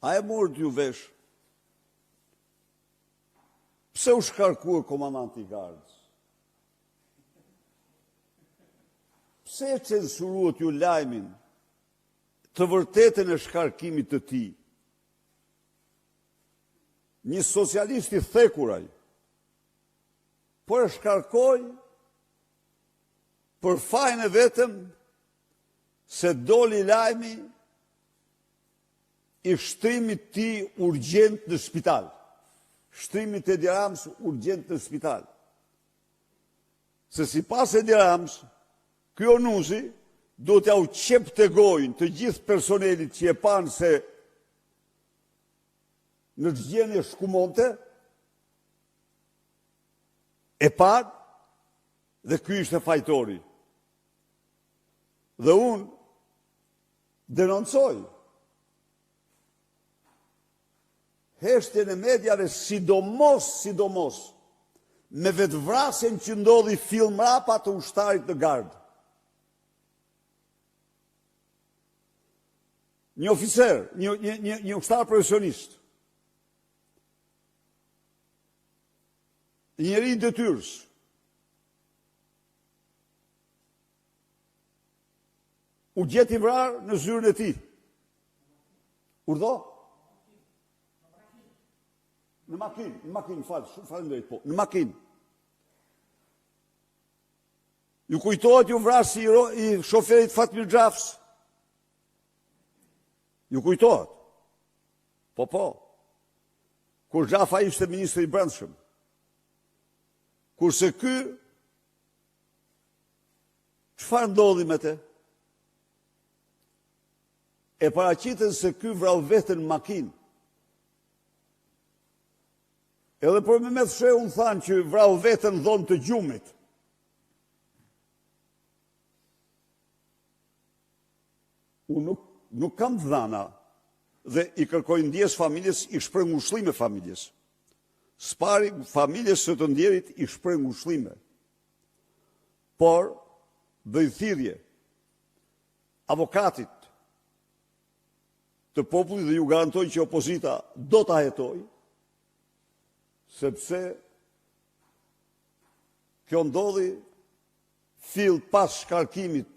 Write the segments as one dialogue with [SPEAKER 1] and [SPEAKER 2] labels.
[SPEAKER 1] A e morë t'ju vesh? Pse u shkarkua komandanti i gardës? Pse e censuruat ju lajmin të vërtetën e shkarkimit të tij? Një socialist i thekuraj, por e shkarkoj për fajin e vetëm se doli lajmi i shtrimit ti urgjent në spital. Shtrimit e Edi Ramës urgjent në spital. Se si pas Edi Ramës, ky Onuzi do t'ja u qep të gojnë të gjithë personelit që e panë se në gjendje shkumonte, e panë dhe ky ishte fajtori. Dhe unë denoncoj heshtjen e medjave, sidomos me vetvrasjen që ndodhi fill mrapa të ushtarit të gardë. Një oficer, një ushtar profesionist, njëri i detyrës, u gjeti vrarë në zyrën e tij. Urdhë? Në makinë, falenderoj, po, në makinë. Ju kujtohet ju vrasi i shoferit Fatmir Xhafs? Ju kujtohet? Po. Kur Xhafa ishte ministri i brendshëm. Kurse ky, çfarë ndodhi me te? E paraqiten se ky vrau veten në makinë. Edhe për Mehmet Shehun thanë që vrau veten në dhomë të gjumit. Unë nuk kam dhana dhe i kërkoj ndjes familjes, i shpreh ngushëllime familjes. Spari familjes së të ndjerit i shpreh ngushëllime. Por bëj thirrje avokatit të popullit dhe ju garantoj që opozita do ta hetojë, sepse kjo ndodhi fill pas shkarkimit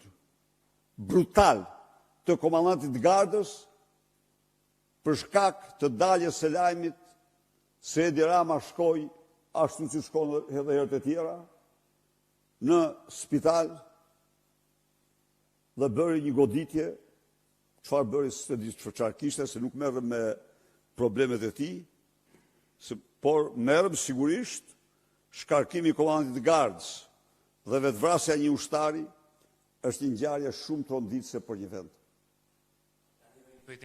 [SPEAKER 1] brutal të komandantit gardës për shkak të daljes së lajmit se Edi Rama shkoi, ashtu si shkon edhe herët e tjera, në spital dhe bëri një goditje. Çfarë bëri se di çfarë kishte, se nuk merrem me problemet e tij, por merrem sigurisht shkarkimi i komandantit gardës dhe vetvrasja e një ushtari është një ngjarje shumë tronditëse për një vend.